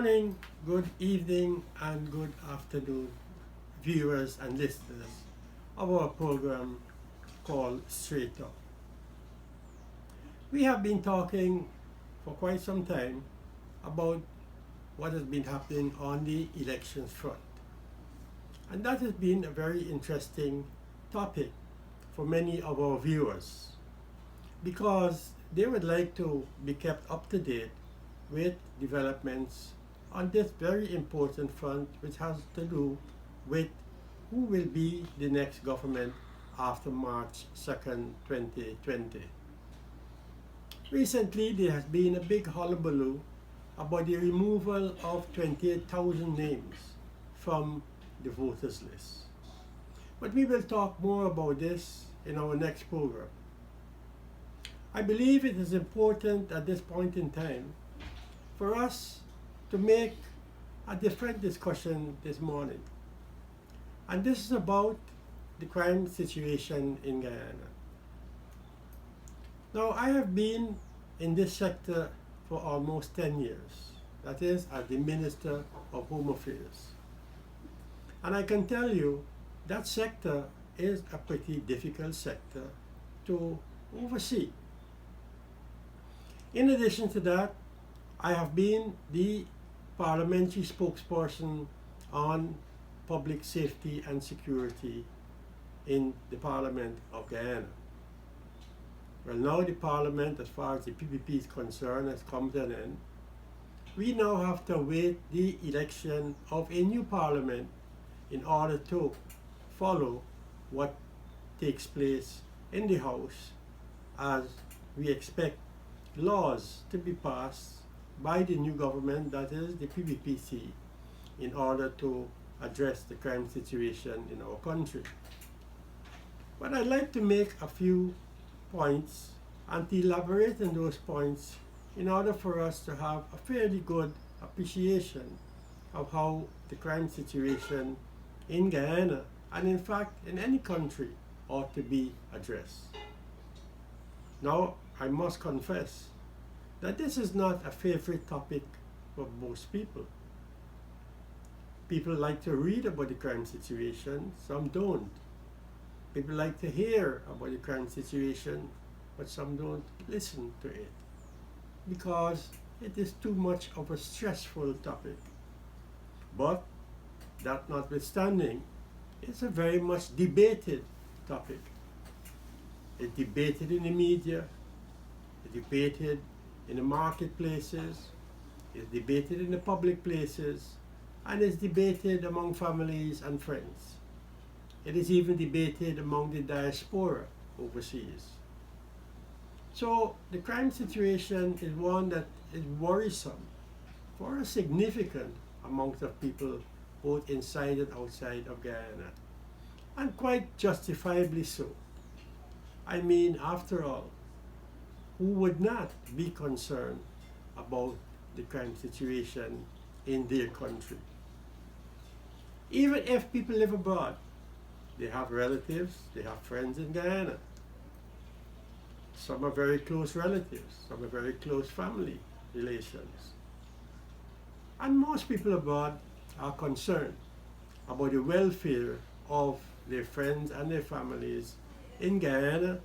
morning, good evening, and good afternoon, viewers and listeners of our program called Straight Up. We have been talking for quite some time about what has been happening on the elections front. And that has been a very interesting topic for many of our viewers because they would like to be kept up to date with developments on this very important front, which has to do with who will be the next government after March 2nd, 2020. Recently, there has been a big hullabaloo about the removal of 28,000 names from the voters list. But we will talk more about this in our next program. I believe it is important at this point in time for us to make a different discussion this morning. And this is about the crime situation in Guyana. Now, I have been in this sector for almost 10 years, that is, as the Minister of Home Affairs. And I can tell you that sector is a pretty difficult sector to oversee. In addition to that, I have been the parliamentary spokesperson on public safety and security in the Parliament of Guyana. Well, now the Parliament, as far as the PPP is concerned, has come to an end. We now have to await the election of a new Parliament in order to follow what takes place in the House, as we expect laws to be passed by the new government, that is the PPPC, in order to address the crime situation in our country. But I'd like to make a few points and to elaborate on those points in order for us to have a fairly good appreciation of how the crime situation in Guyana, and in fact in any country, ought to be addressed. Now, I must confess that this is not a favorite topic for most people. People like to read about the crime situation, some don't. People like to hear about the crime situation, but some don't listen to it because it is too much of a stressful topic. But that notwithstanding, it's a very much debated topic. It's debated in the media, it's debated in the marketplaces, it's debated in the public places, and it's debated among families and friends. It is even debated among the diaspora overseas. So the crime situation is one that is worrisome for a significant amount of people, both inside and outside of Guyana, and quite justifiably so. I mean, after all, who would not be concerned about the crime situation in their country? Even if people live abroad, they have relatives, they have friends in Guyana. Some are very close relatives, some are very close family relations. And most people abroad are concerned about the welfare of their friends and their families in Guyana,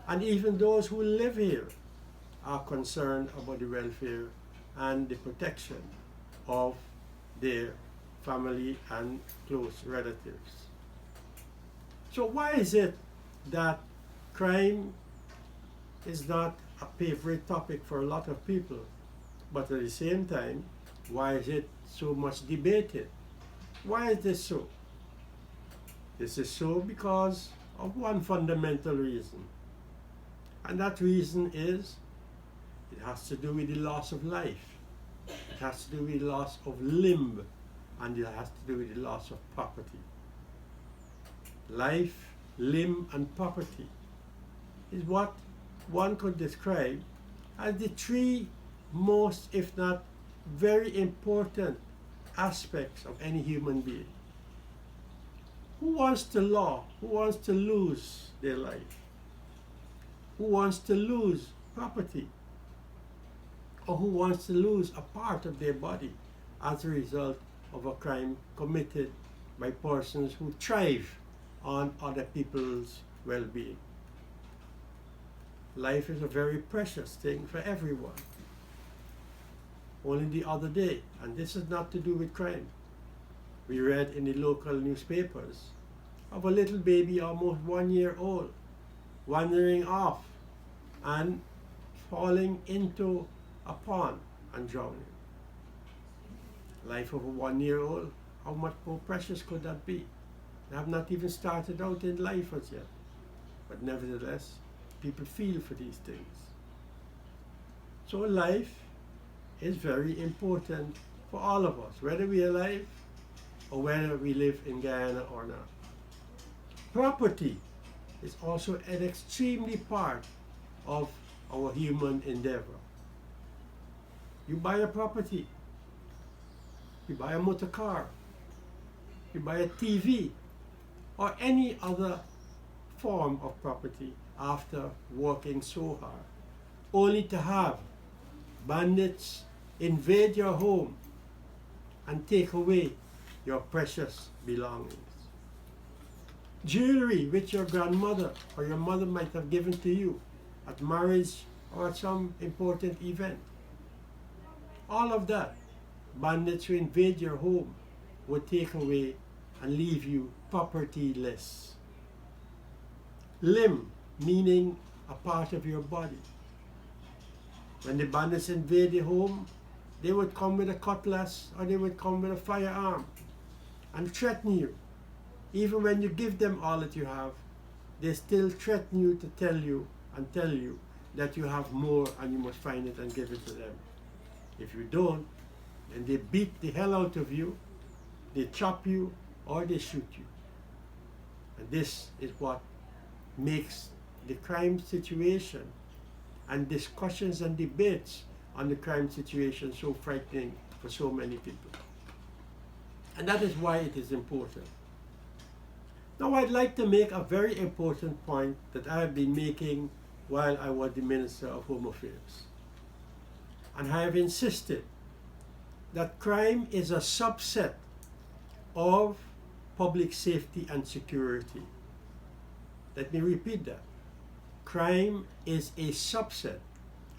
and even those who live here are concerned about the welfare and the protection of their family and close relatives. So why is it that crime is not a favorite topic for a lot of people, but at the same time, why is it so much debated? Why is this so? This is so because of one fundamental reason. And that reason is it has to do with the loss of life. It has to do with the loss of limb, and it has to do with the loss of property. Life, limb, and property is what one could describe as the three most, if not very important, aspects of any human being. Who wants to who wants to lose their life? Who wants to lose property? Or who wants to lose a part of their body as a result of a crime committed by persons who thrive on other people's well-being. Life is a very precious thing for everyone. Only the other day, and this is not to do with crime, we read in the local newspapers of a little baby almost 1 year old wandering off and falling into a pond and drowning. Life of a 1 year old, how much more precious could that be? They have not even started out in life as yet. But nevertheless, people feel for these things. So life is very important for all of us, whether we are alive or whether we live in Guyana or not. Property is also an extremely part of our human endeavor. You buy a property, you buy a motor car, you buy a TV, or any other form of property after working so hard, only to have bandits invade your home and take away your precious belongings. Jewelry which your grandmother or your mother might have given to you at marriage or at some important event. All of that, bandits who invade your home would take away and leave you propertyless. Limb, meaning a part of your body. When the bandits invade the home, they would come with a cutlass or they would come with a firearm and threaten you. Even when you give them all that you have, they still threaten you to tell you that you have more and you must find it and give it to them. If you don't, then they beat the hell out of you, they chop you, or they shoot you. And this is what makes the crime situation and discussions and debates on the crime situation so frightening for so many people. And that is why it is important. Now I'd like to make a very important point that I have been making while I was the Minister of Home Affairs. And I have insisted that crime is a subset of public safety and security. Let me repeat that. Crime is a subset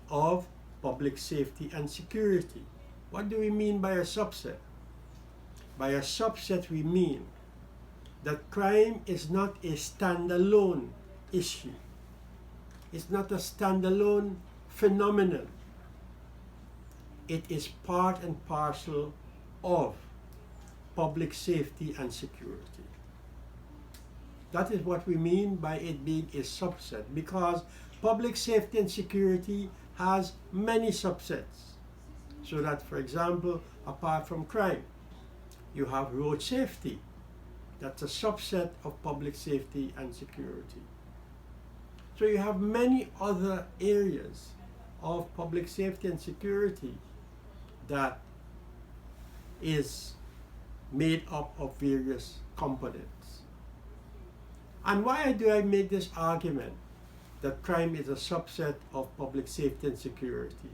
of public safety and security. What do we mean by a subset? By a subset we mean that crime is not a standalone issue. It's not a standalone phenomenon. It is part and parcel of public safety and security. That is what we mean by it being a subset, because public safety and security has many subsets. So that, for example, apart from crime, you have road safety. That's a subset of public safety and security. So you have many other areas of public safety and security that is made up of various components. And why do I make this argument that crime is a subset of public safety and security?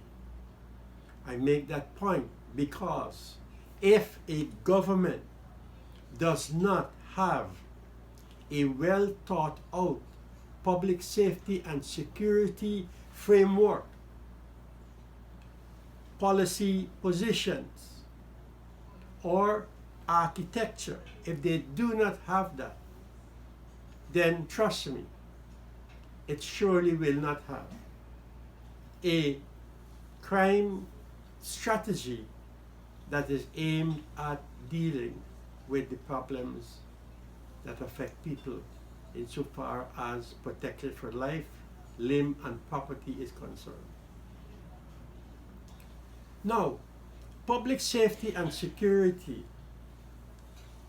I make that point because if a government does not have a well thought out public safety and security framework, policy positions, or architecture, if they do not have that, then trust me, it surely will not have a crime strategy that is aimed at dealing with the problems that affect people insofar as protection for life, limb, and property is concerned. Now, public safety and security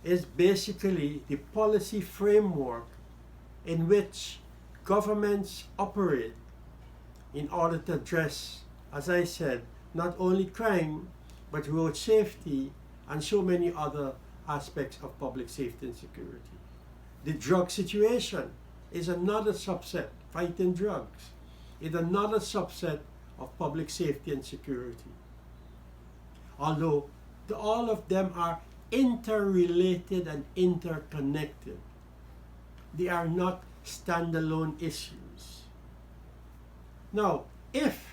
is basically the policy framework in which governments operate in order to address, as I said, not only crime, but road safety and so many other aspects of public safety and security. The drug situation is another subset. Fighting drugs is another subset of public safety and security. Although all of them are interrelated and interconnected. They are not standalone issues. Now, if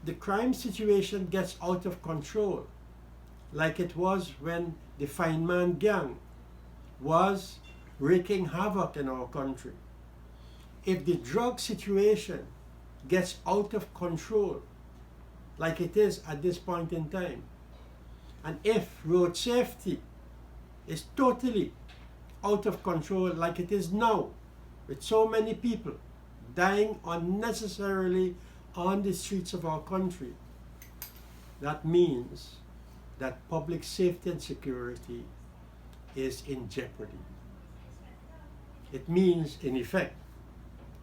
the crime situation gets out of control, like it was when the Feynman gang was wreaking havoc in our country, if the drug situation gets out of control, like it is at this point in time, and if road safety is totally out of control like it is now, with so many people dying unnecessarily on the streets of our country, that means that public safety and security is in jeopardy. It means, in effect,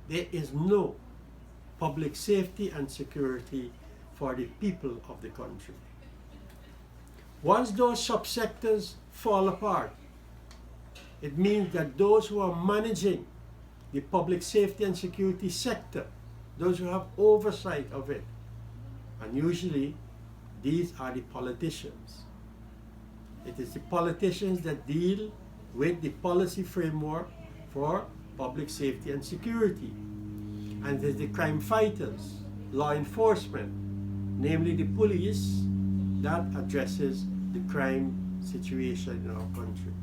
there is no public safety and security for the people of the country. Once those subsectors fall apart, it means that those who are managing the public safety and security sector, those who have oversight of it, and usually these are the politicians. It is the politicians that deal with the policy framework for public safety and security. And it is the crime fighters, law enforcement, namely the police, that addresses the crime situation in our country.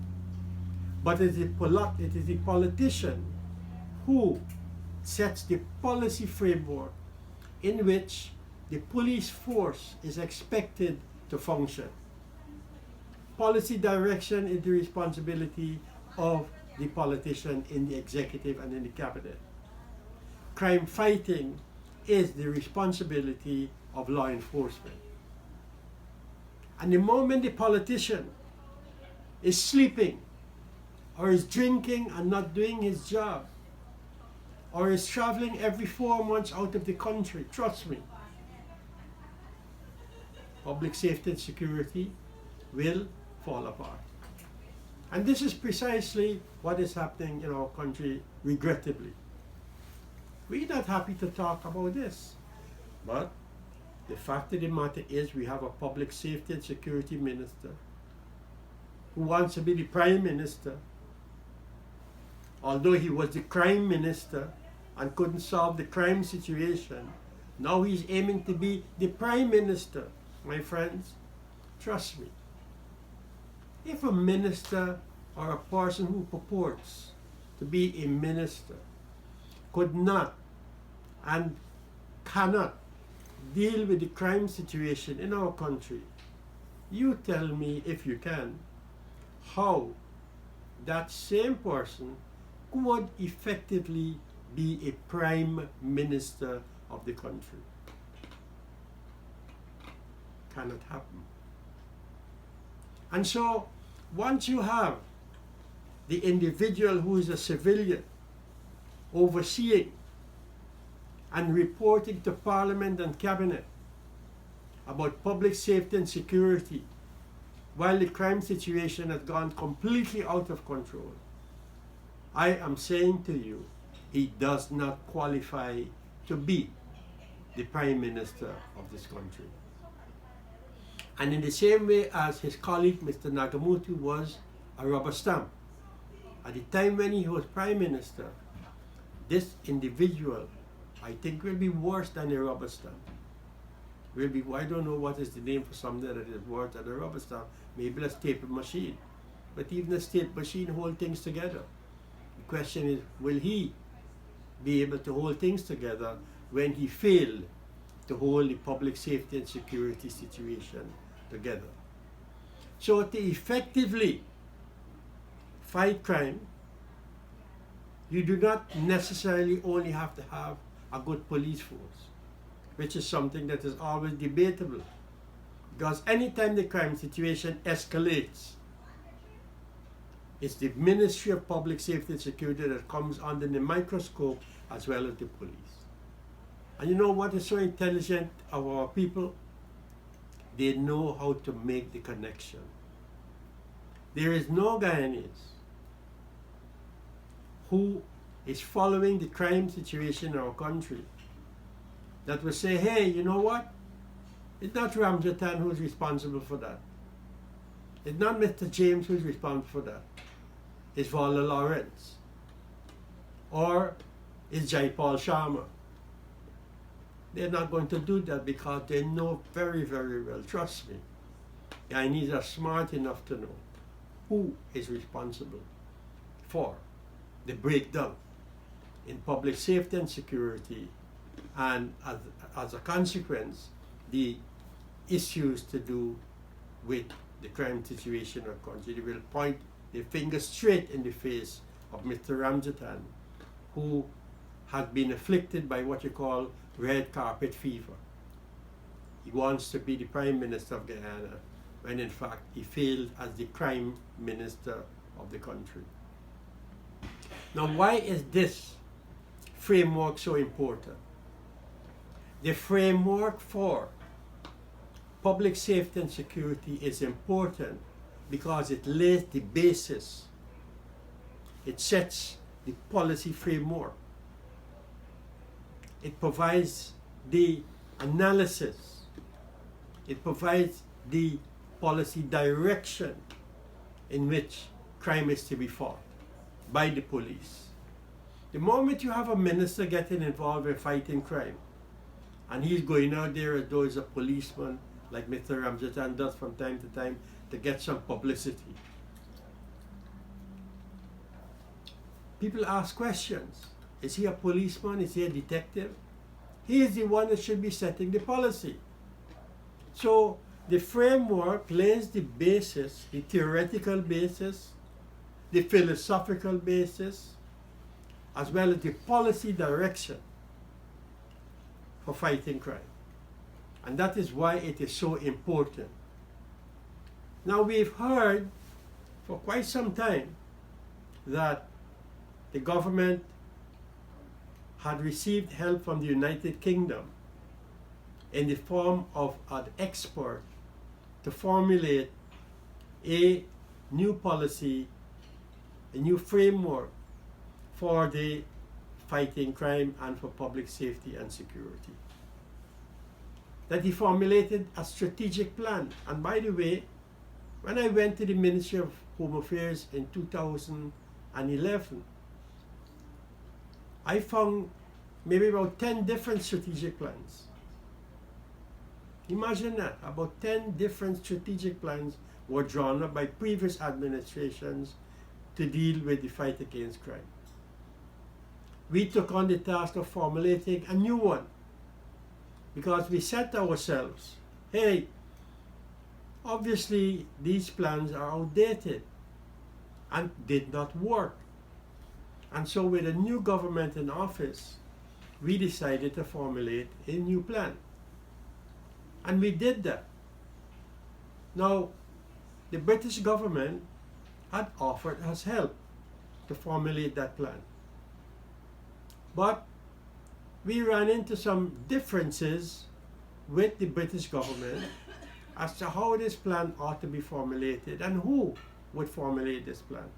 But it is the politician who sets the policy framework in which the police force is expected to function. Policy direction is the responsibility of the politician in the executive and in the cabinet. Crime fighting is the responsibility of law enforcement. And the moment the politician is sleeping, or is drinking and not doing his job, or is traveling every 4 months out of the country, trust me, public safety and security will fall apart. And this is precisely what is happening in our country, regrettably. We're not happy to talk about this, but the fact of the matter is we have a public safety and security minister who wants to be the prime minister, although he was the crime minister and couldn't solve the crime situation. Now he's aiming to be the prime minister. My friends, trust me. If a minister or a person who purports to be a minister could not and cannot deal with the crime situation in our country, you tell me, if you can, how that same person could effectively be a prime minister of the country. Cannot happen. And so, once you have the individual who is a civilian overseeing and reporting to Parliament and Cabinet about public safety and security, while the crime situation has gone completely out of control, I am saying to you, he does not qualify to be the Prime Minister of this country. And in the same way as his colleague, Mr. Nagamutu, was a rubber stamp, at the time when he was Prime Minister, this individual, I think, will be worse than a rubber stamp. Will be, I don't know what is the name for something that is worse than a rubber stamp, maybe a staple machine. But even a staple machine holds things together. The question is, will he be able to hold things together when he failed to hold the public safety and security situation together? So to effectively fight crime, you do not necessarily only have to have a good police force, which is something that is always debatable. Because anytime the crime situation escalates, it's the Ministry of Public Safety and Security that comes under the microscope, as well as the police. And you know what is so intelligent of our people? They know how to make the connection. There is no Guyanese who is following the crime situation in our country that will say, hey, you know what? It's not Ramjatan who's responsible for that. It's not Mr. James who's responsible for that. It's Walter Lawrence. Or it's Jai Paul Sharma. They're not going to do that because they know very, very well, trust me. Guyanese are smart enough to know who is responsible for the breakdown in public safety and security, and as a consequence, the issues to do with the crime situation of the country. They will point their finger straight in the face of Mr. Ramjatan, who has been afflicted by what you call red carpet fever. He wants to be the Prime Minister of Guyana, when in fact he failed as the Crime Minister of the country. Now, why is this framework so important? The framework for public safety and security is important because it lays the basis. It sets the policy framework. It provides the analysis. It provides the policy direction in which crime is to be fought by the police. The moment you have a minister getting involved in fighting crime, and he's going out there as though he's a policeman, like Mr. Ramjatan does from time to time, to get some publicity, people ask questions. Is he a policeman? Is he a detective? He is the one that should be setting the policy. So the framework lays the basis, the theoretical basis, the philosophical basis, as well as the policy direction for fighting crime. And that is why it is so important. Now, we've heard for quite some time that the government had received help from the United Kingdom in the form of an expert to formulate a new policy, a new framework for the fighting crime and for public safety and security. That he formulated a strategic plan. And by the way, when I went to the Ministry of Home Affairs in 2011, I found maybe about 10 different strategic plans. Imagine that, about 10 different strategic plans were drawn up by previous administrations to deal with the fight against crime. We took on the task of formulating a new one because we said to ourselves, hey, obviously these plans are outdated and did not work. And so with a new government in office, we decided to formulate a new plan. And we did that. Now, the British government had offered us help to formulate that plan. But we ran into some differences with the British government as to how this plan ought to be formulated and who would formulate this plan.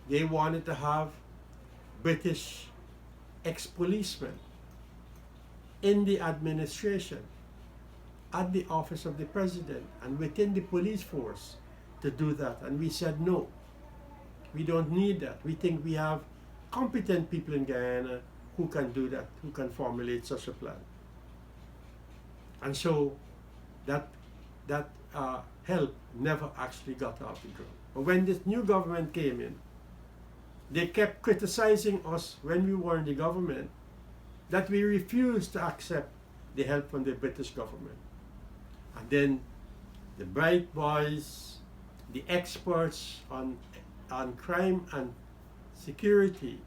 They wanted to have British ex-policemen in the administration, at the office of the president, and within the police force to do that. And we said no, we don't need that. We think we have competent people in Guyana who can do that, who can formulate such a plan. And so that help never actually got off the ground. But when this new government came in, they kept criticizing us when we were in the government that we refused to accept the help from the British government. And then the bright boys, the experts on crime and security,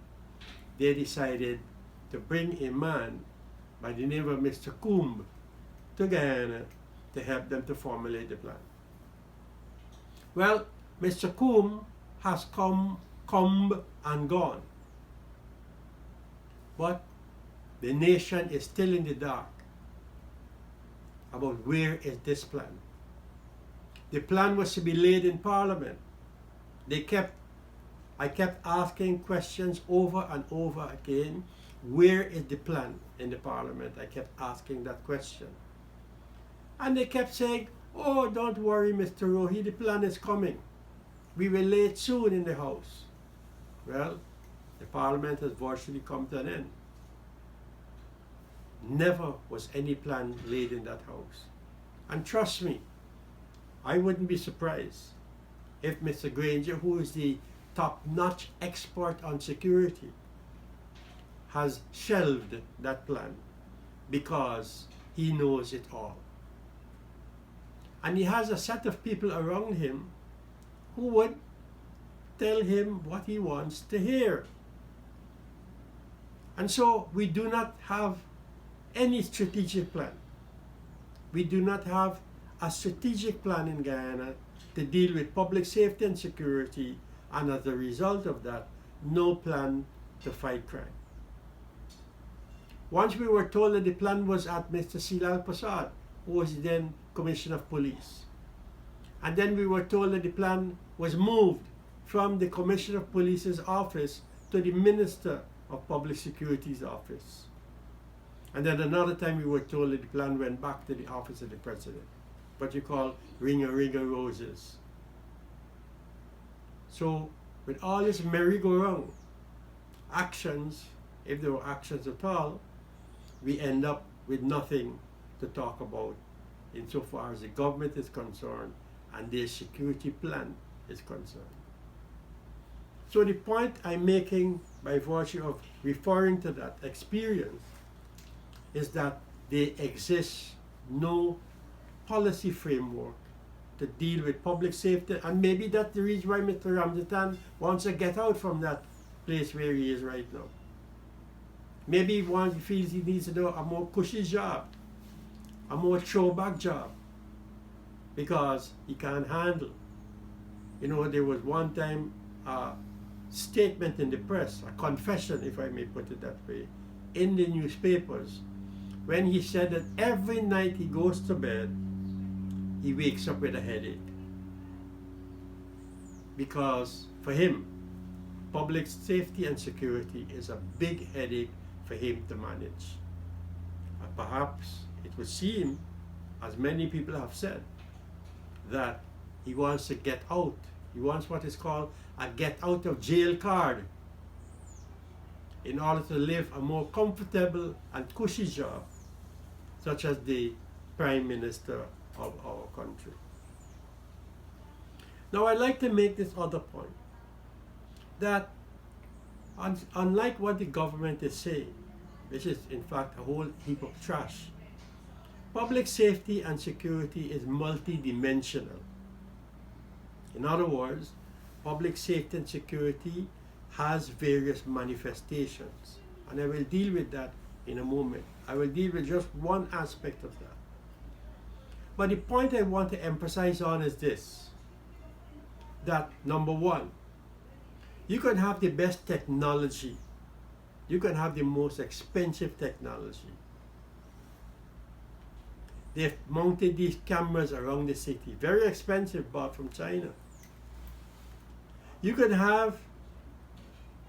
they decided to bring a man by the name of Mr. Coombe to Guyana to help them to formulate the plan. Well, Mr. Coombe has come and gone. But the nation is still in the dark about where is this plan. The plan was to be laid in Parliament. I kept asking questions over and over again. Where is the plan in the Parliament? I kept asking that question. And they kept saying, Oh, don't worry, Mr. Rohi, the plan is coming. We will lay it soon in the House. Well, the Parliament has virtually come to an end. Never was any plan laid in that House. And trust me, I wouldn't be surprised if Mr. Granger, who is the top-notch expert on security, has shelved that plan because he knows it all. And he has a set of people around him who would tell him what he wants to hear. And so we do not have any strategic plan. We do not have a strategic plan in Guyana to deal with public safety and security, and as a result of that, no plan to fight crime. Once we were told that the plan was at Mr. Silal Prasad, who was then Commissioner of Police. And then we were told that the plan was moved from the Commissioner of Police's office to the Minister of Public Security's office. And then another time we were told that the plan went back to the office of the President. What you call ringer roses. So with all this merry-go-round actions, if there were actions at all, we end up with nothing to talk about insofar as the government is concerned and their security plan is concerned. So the point I'm making by virtue of referring to that experience is that there exists no policy framework to deal with public safety, and maybe that's the reason why Mr. Ramjatan wants to get out from that place where he is right now. Maybe he feels he needs to do a more cushy job, a more throwback job, because he can't handle. You know, there was one time a statement in the press, a confession, if I may put it that way, in the newspapers, when he said that every night he goes to bed, he wakes up with a headache. Because for him, public safety and security is a big headache for him to manage. And perhaps it would seem, as many people have said, that he wants to get out. He wants what is called a get out of jail card in order to live a more comfortable and cushy job, such as the Prime Minister of our country. Now I'd like to make this other point, that unlike what the government is saying, which is in fact a whole heap of trash, public safety and security is multidimensional. In other words, public safety and security has various manifestations, and I will deal with that in a moment. I will deal with just one aspect of that. But the point I want to emphasize on is this, that number one, you can have the best technology, you can have the most expensive technology. They've mounted these cameras around the city, very expensive, bought from China. You can have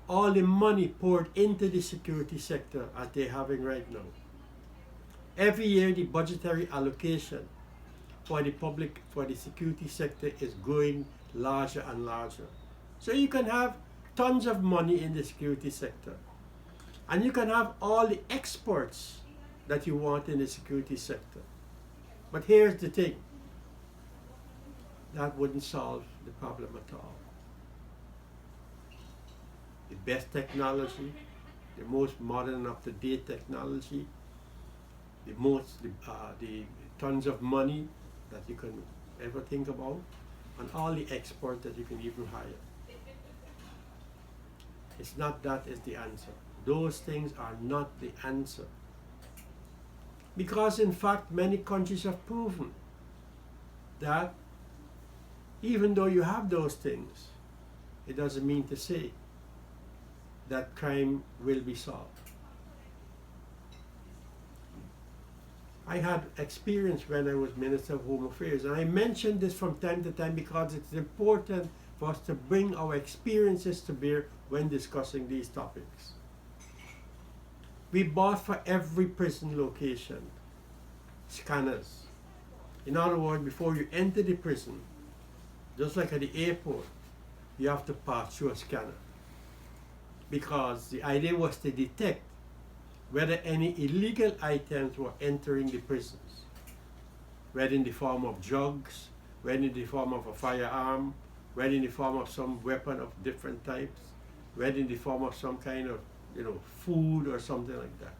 all the money poured into the security sector as they're having right now. Every year the budgetary allocation for the security sector is growing larger and larger. So you can have tons of money in the security sector, and you can have all the experts that you want in the security sector. But here's the thing, that wouldn't solve the problem at all. The best technology, the most modern and up-to-date technology, the tons of money that you can ever think about, and all the experts that you can even hire. It's not that is the answer. Those things are not the answer. Because in fact, many countries have proven that even though you have those things, it doesn't mean to say that crime will be solved. I had experience when I was Minister of Home Affairs, and I mention this from time to time because it's important for us to bring our experiences to bear when discussing these topics. We bought for every prison location scanners. In other words, before you enter the prison, just like at the airport, you have to pass through a scanner. Because the idea was to detect whether any illegal items were entering the prisons, whether in the form of drugs, whether in the form of a firearm, whether in the form of some weapon of different types, whether in the form of some kind of, food or something like that.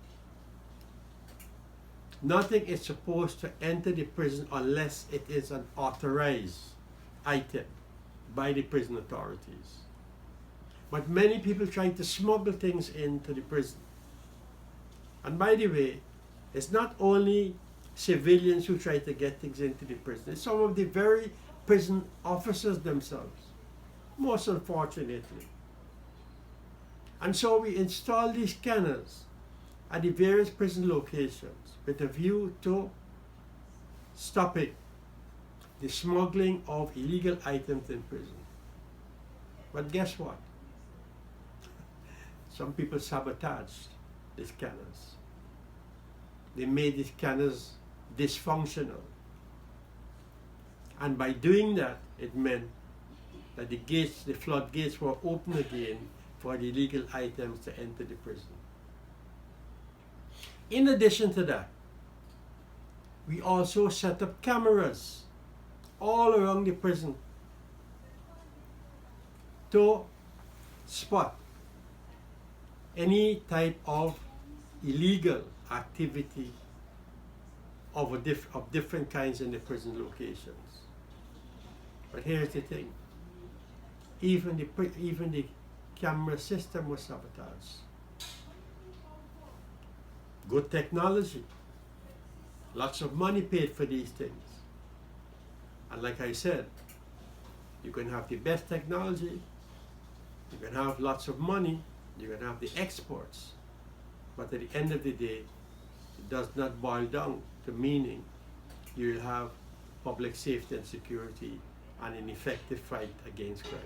Nothing is supposed to enter the prison unless it is an authorized item by the prison authorities. But many people try to smuggle things into the prison. And by the way, it's not only civilians who try to get things into the prison, it's some of the very prison officers themselves, most unfortunately. And so we install these scanners at the various prison locations with a view to stopping the smuggling of illegal items in prison. But guess what? Some people sabotaged the scanners. They made the scanners dysfunctional. And by doing that, it meant that the floodgates were open again for the illegal items to enter the prison. In addition to that, we also set up cameras all around the prison to spot any type of illegal activity of different kinds in the prison locations. But here's the thing, even the camera system was sabotaged. Good technology, lots of money paid for these things. And like I said, you can have the best technology, you can have lots of money, you can have the exports, but at the end of the day, it does not boil down to meaning you will have public safety and security and an effective fight against crime.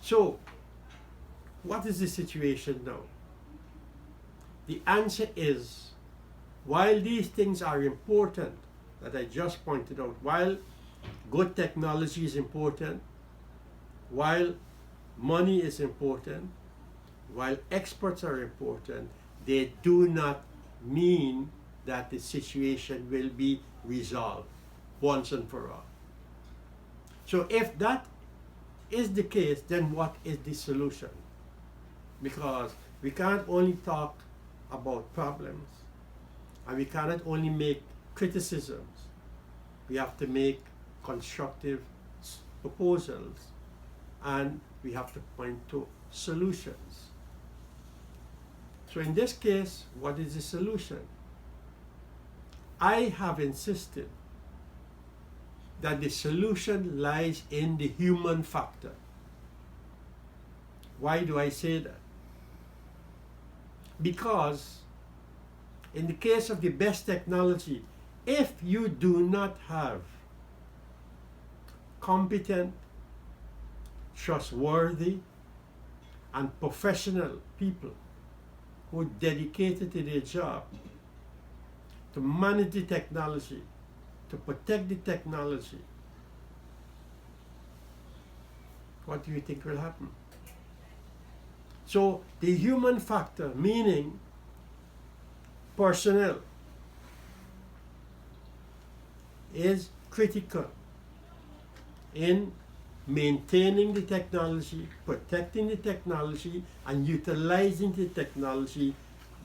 So, what is the situation now? The answer is, while these things are important, that I just pointed out, while good technology is important, while money is important, while experts are important, they do not mean that the situation will be resolved once and for all. So if that is the case, then what is the solution? Because we can't only talk about problems, and we cannot only make criticisms. We have to make constructive proposals, and we have to point to solutions. So in this case, what is the solution? I have insisted that the solution lies in the human factor. Why do I say that? Because in the case of the best technology, if you do not have competent, trustworthy, and professional people who are dedicated to their job to manage the technology, to protect the technology, what do you think will happen? So the human factor, meaning personnel, is critical in maintaining the technology, protecting the technology, and utilizing the technology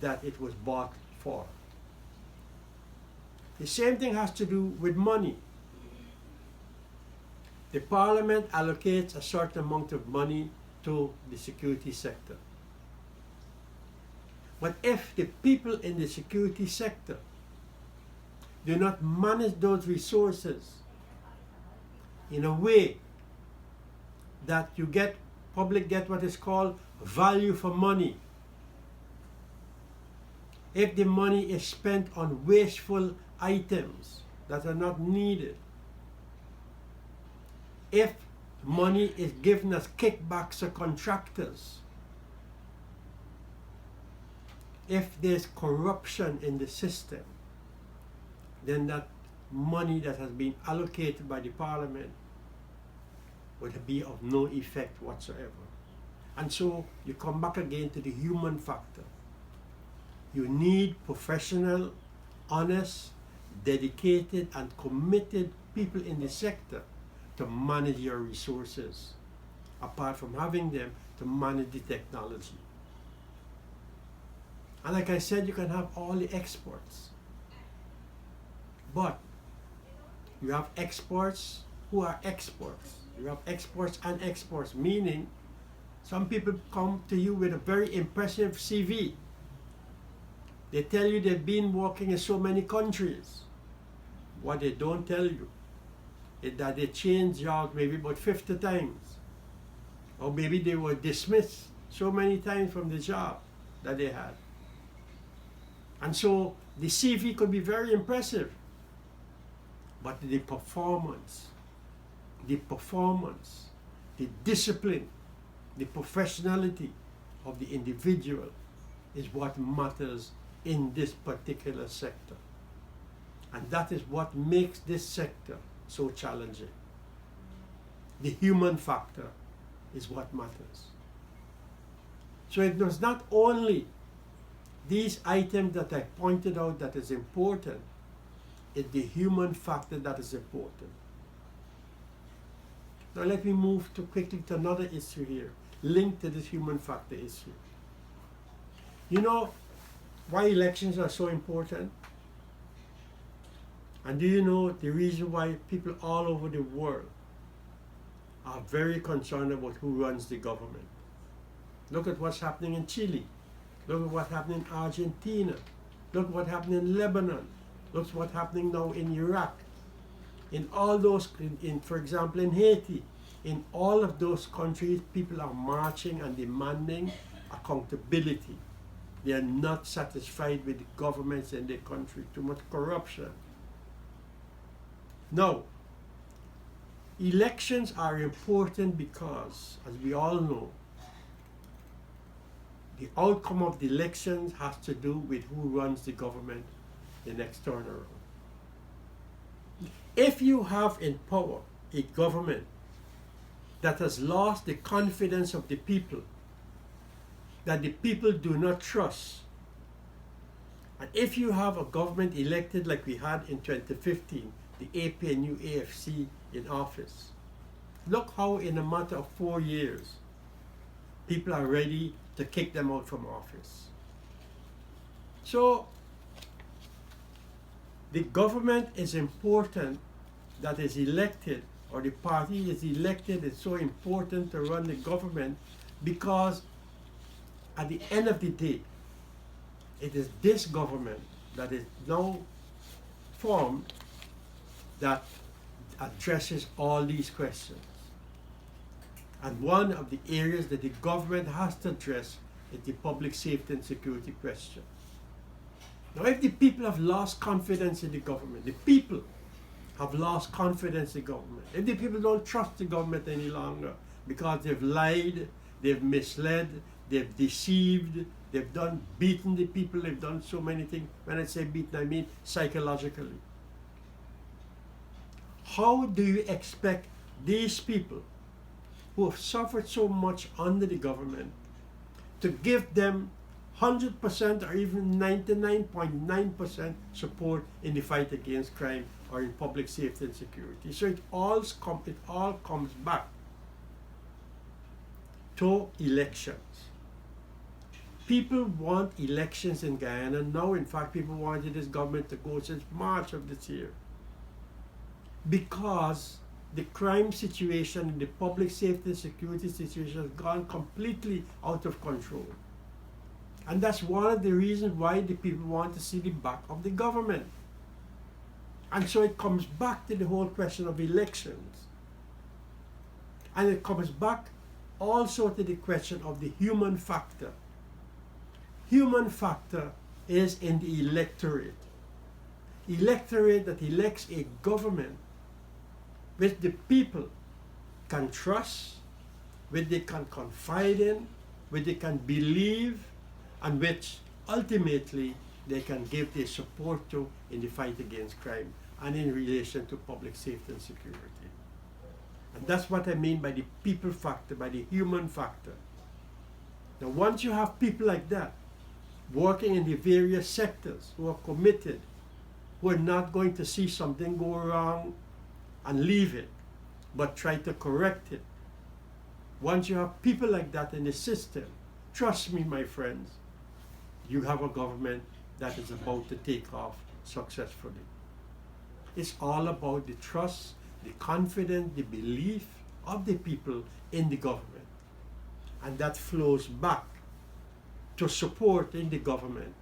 that it was bought for. The same thing has to do with money. The Parliament allocates a certain amount of money to the security sector. But if the people in the security sector do not manage those resources in a way that public get what is called value for money, if the money is spent on wasteful items that are not needed, if money is given as kickbacks to contractors, if there's corruption in the system, then that money that has been allocated by the parliament would be of no effect whatsoever. And so you come back again to the human factor. You need professional, honest, dedicated, and committed people in the sector to manage your resources, apart from having them to manage the technology. And like I said, you can have all the experts, but you have experts who are experts. You have experts and experts, meaning some people come to you with a very impressive CV. They tell you they've been working in so many countries. What they don't tell you is that they changed jobs maybe about 50 times. Or maybe they were dismissed so many times from the job that they had. And so the CV could be very impressive, but the performance, the discipline, the professionality of the individual is what matters in this particular sector. And that is what makes this sector so challenging. The human factor is what matters. So it was not only these items that I pointed out that is important, it's the human factor that is important. Now let me move quickly to another issue here, linked to this human factor issue. You know why elections are so important? And do you know the reason why people all over the world are very concerned about who runs the government? Look at what's happening in Chile. Look at what's happening in Argentina. Look at what's happening in Lebanon. Look at what's happening now in Iraq. In all those, for example, in Haiti. In all of those countries, people are marching and demanding accountability. They are not satisfied with the governments in their country. Too much corruption. Now, elections are important because, as we all know, the outcome of the elections has to do with who runs the government the next turn around. If you have in power a government that has lost the confidence of the people, that the people do not trust, and if you have a government elected like we had in 2015, the APNU AFC in office, look how in a matter of 4 years, people are ready to kick them out from office. So, the government is important that is elected, or the party is elected, is so important to run the government because at the end of the day, it is this government that is now formed that addresses all these questions. And one of the areas that the government has to address is the public safety and security question. Now, if the people have lost confidence in the government, the people have lost confidence in the government, if the people don't trust the government any longer because they've lied, they've misled, they've deceived, they've beaten the people, they've done so many things. When I say beaten, I mean psychologically. How do you expect these people who have suffered so much under the government to give them 100% or even 99.9% support in the fight against crime or in public safety and security? So it all comes back to elections. People want elections in Guyana now. In fact, people wanted this government to go since March of this year, because the crime situation and the public safety and security situation has gone completely out of control. And that's one of the reasons why the people want to see the back of the government. And so it comes back to the whole question of elections. And it comes back also to the question of the human factor. Human factor is in the electorate. Electorate that elects a government which the people can trust, which they can confide in, which they can believe, and which ultimately they can give their support to in the fight against crime and in relation to public safety and security. And that's what I mean by the people factor, by the human factor. Now, once you have people like that working in the various sectors who are committed, who are not going to see something go wrong and leave it, but try to correct it. Once you have people like that in the system, trust me, my friends, you have a government that is about to take off successfully. It's all about the trust, the confidence, the belief of the people in the government. And that flows back to support in the government,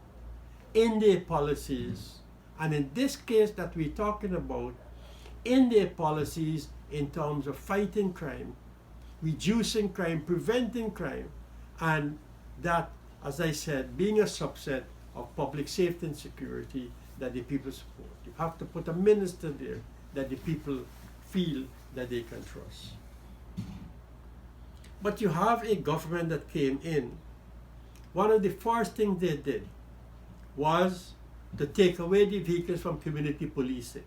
in their policies, and in this case that we're talking about, in their policies in terms of fighting crime, reducing crime, preventing crime, and that, as I said, being a subset of public safety and security that the people support. You have to put a minister there that the people feel that they can trust. But you have a government that came in. One of the first things they did was to take away the vehicles from community policing.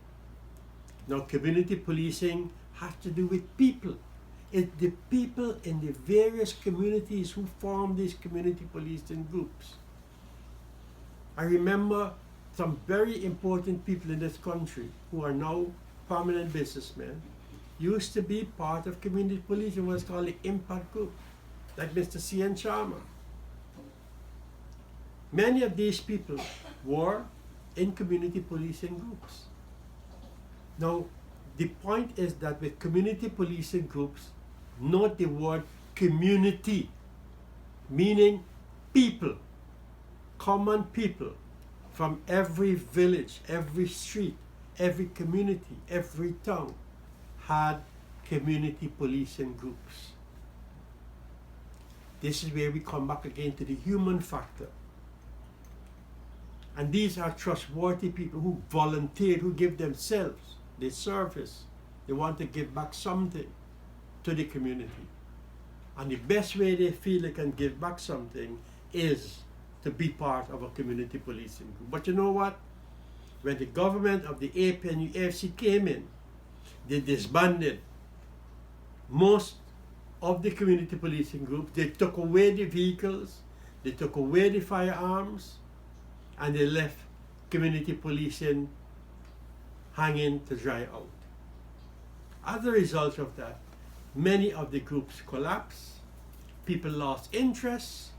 Now, community policing has to do with people. It's the people in the various communities who form these community policing groups. I remember some very important people in this country who are now prominent businessmen used to be part of community policing, what's called the impact group, like Mr. C.N. Sharma. Many of these people were in community policing groups. Now, the point is that with community policing groups, note the word community, meaning people, common people from every village, every street, every community, every town had community policing groups. This is where we come back again to the human factor. And these are trustworthy people who volunteered, who give themselves, their service. They want to give back something to the community. And the best way they feel they can give back something is to be part of a community policing group. But you know what? When the government of the APNU AFC came in, they disbanded most of the community policing groups. They took away the vehicles, they took away the firearms, and they left community policing hanging to dry out. As a result of that, many of the groups collapsed, people lost interest,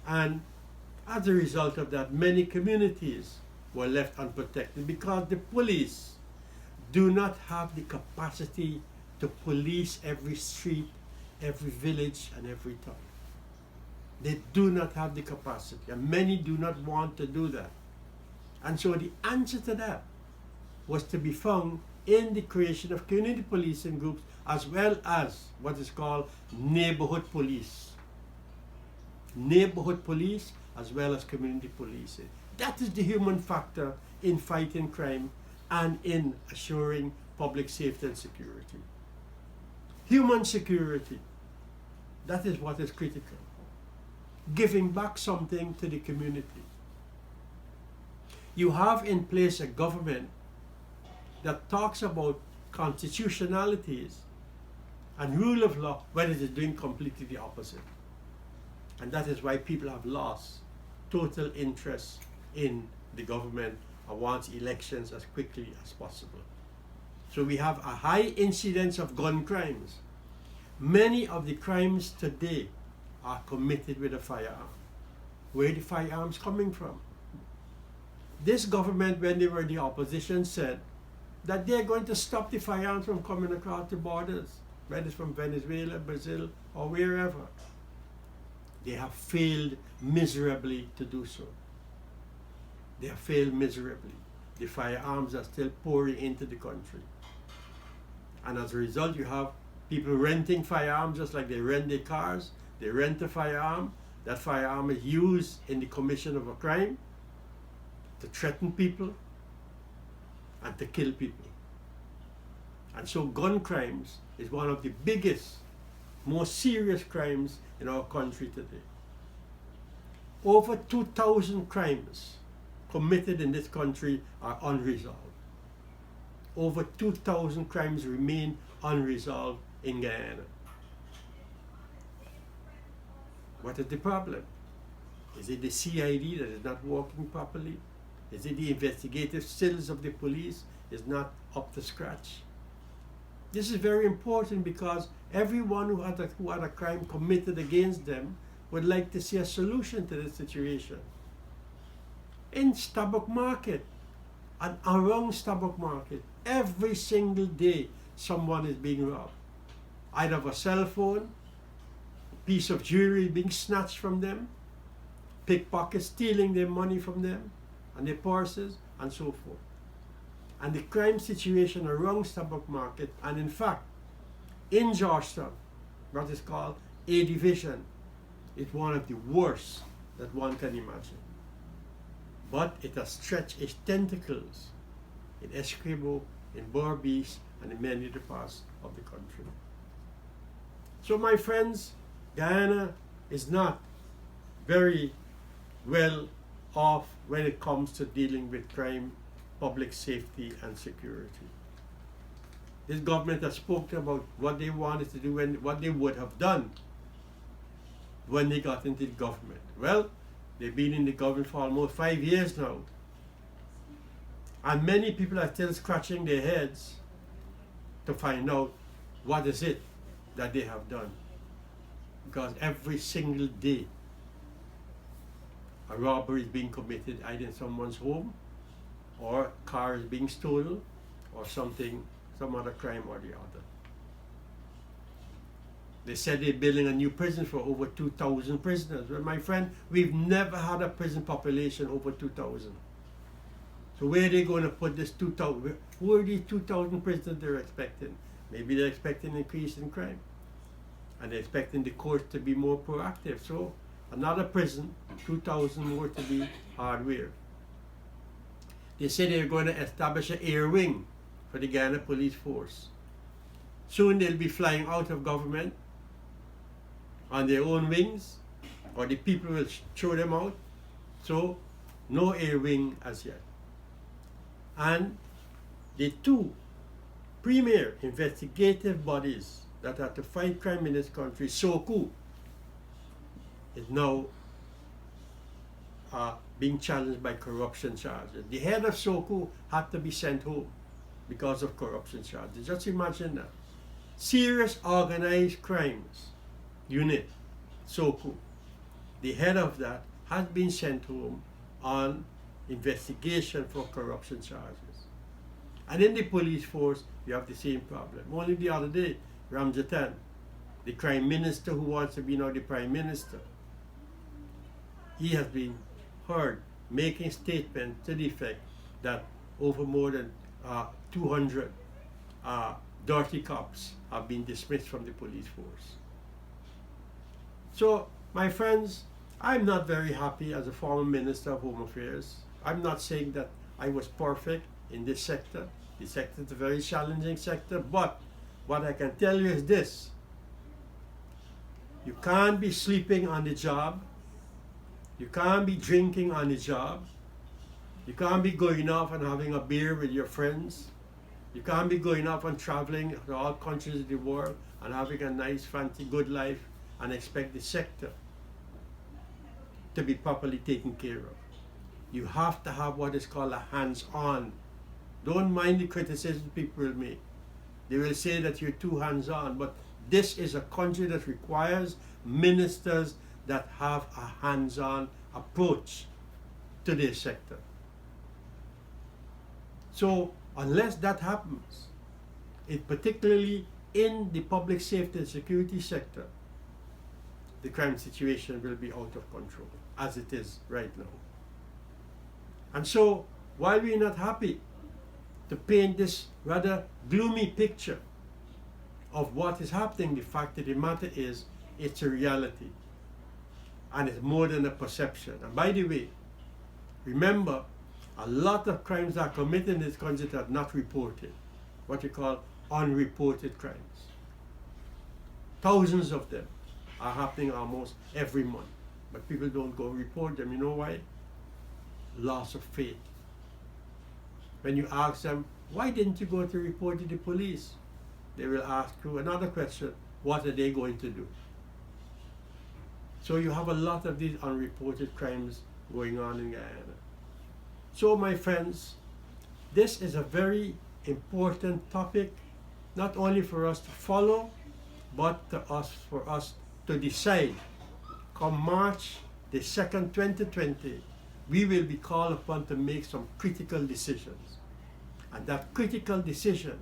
and as a result of that, many communities were left unprotected because the police do not have the capacity to police every street, every village, and every town. They do not have the capacity, and many do not want to do that. And so the answer to that was to be found in the creation of community policing groups, as well as what is called neighborhood police. Neighborhood police as well as community policing. That is the human factor in fighting crime and in assuring public safety and security. Human security, that is what is critical. Giving back something to the community. You have in place a government that talks about constitutionalities and rule of law when it is doing completely the opposite. And that is why people have lost total interest in the government and wants elections as quickly as possible. So we have a high incidence of gun crimes. Many of the crimes today are committed with a firearm. Where are the firearms coming from? This government, when they were in the opposition, said that they're going to stop the firearms from coming across the borders, whether it's from Venezuela, Brazil, or wherever. They have failed miserably to do so. They have failed miserably. The firearms are still pouring into the country. And as a result, you have people renting firearms just like they rent their cars. They rent a firearm. That firearm is used in the commission of a crime, to threaten people, and to kill people. And so gun crimes is one of the biggest, most serious crimes in our country today. Over 2,000 crimes committed in this country are unresolved. over 2,000 crimes remain unresolved in Guyana. What is the problem? Is it the CID that is not working properly? Is it the investigative skills of the police is not up to scratch? This is very important because everyone who had a crime committed against them would like to see a solution to this situation. In Starbuck Market and around Starbuck Market, every single day someone is being robbed. Either of a cell phone, piece of jewelry being snatched from them, pickpockets stealing their money from them and their purses and so forth. And the crime situation around Starbuck Market, and in fact in Georgetown, what is called A Division, is one of the worst that one can imagine. But it has stretched its tentacles in Essequibo, in Berbice, and in many other parts of the country. So my friends, Guyana is not very well off when it comes to dealing with crime, public safety and security. This government has spoken about what they wanted to do and what they would have done when they got into the government. Well, they've been in the government for almost 5 years now. And many people are still scratching their heads to find out what is it that they have done. Because every single day, a robbery is being committed either in someone's home, or a car is being stolen, or some other crime or the other. They said they're building a new prison for over 2,000 prisoners. Well, my friend, we've never had a prison population over 2,000. So where are they going to put this 2,000? Who are these 2,000 prisoners they're expecting? Maybe they're expecting an increase in crime. And they're expecting the courts to be more proactive. So another prison, 2,000 more to be hardware. They say they're going to establish an air wing for the Guyana police force. Soon they'll be flying out of government on their own wings, or the people will throw them out. So no air wing as yet. And the two premier investigative bodies that are to fight crime in this country, SOCU, is now being challenged by corruption charges. The head of SOCU had to be sent home because of corruption charges. Just imagine that. Serious organized crimes unit, SOCU, the head of that has been sent home on investigation for corruption charges. And in the police force, you have the same problem. Only the other day, Ramjatan, the crime minister who wants to be now the prime minister, he has been heard making statements to the effect that over more than 200 dirty cops have been dismissed from the police force. So, my friends, I'm not very happy as a former Minister of Home Affairs. I'm not saying that I was perfect in this sector. The sector is a very challenging sector, but what I can tell you is this: you can't be sleeping on the job, you can't be drinking on the job, you can't be going off and having a beer with your friends, you can't be going off and traveling to all countries of the world and having a nice, fancy, good life and expect the sector to be properly taken care of. You have to have what is called a hands-on. Don't mind the criticism people will make. They will say that you're too hands-on, but this is a country that requires ministers that have a hands-on approach to their sector. So unless that happens, particularly in the public safety and security sector, the crime situation will be out of control, as it is right now. And so, while we're not happy to paint this rather gloomy picture of what is happening, the fact of the matter is, it's a reality. And it's more than a perception. And by the way, remember, a lot of crimes are committed in this country that are not reported. What you call unreported crimes. Thousands of them are happening almost every month. But people don't go report them. You know why? Loss of faith. When you ask them, Why didn't you go to report to the police? They will ask you another question. What are they going to do? So you have a lot of these unreported crimes going on in Guyana. So my friends, this is a very important topic, not only for us to follow, but for us to decide. Come March the 2nd, 2020, we will be called upon to make some critical decisions. And that critical decision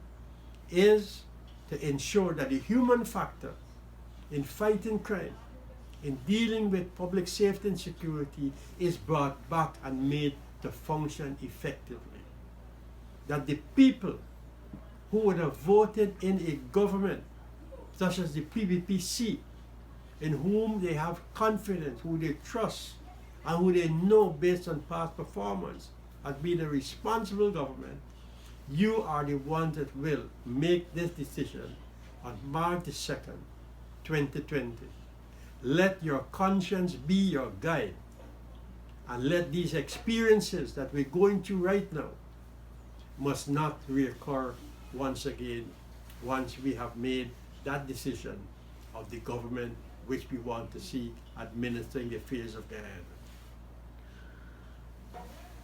is to ensure that the human factor in fighting crime, in dealing with public safety and security, is brought back and made to function effectively. That the people who would have voted in a government such as the PBPC, in whom they have confidence, who they trust, and who they know based on past performance has been a responsible government, you are the ones that will make this decision on March the 2nd, 2020. Let your conscience be your guide, and let these experiences that we're going through right now must not reoccur once again, once we have made that decision of the government which we want to see administering the affairs of Guyana.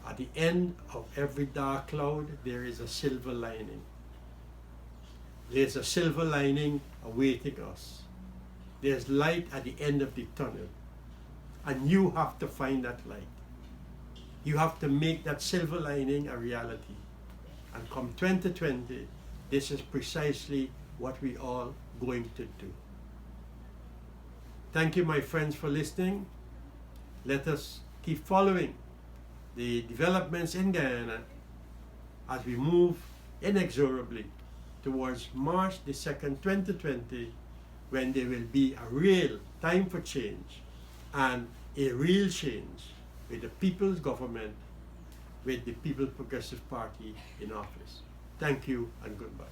At the end of every dark cloud, there is a silver lining. There's a silver lining awaiting us. There's light at the end of the tunnel. And you have to find that light. You have to make that silver lining a reality. And come 2020, this is precisely what we are going to do. Thank you, my friends, for listening. Let us keep following the developments in Guyana as we move inexorably towards March the 2nd, 2020, when there will be a real time for change and a real change with the people's government, with the People's Progressive Party in office. Thank you and goodbye.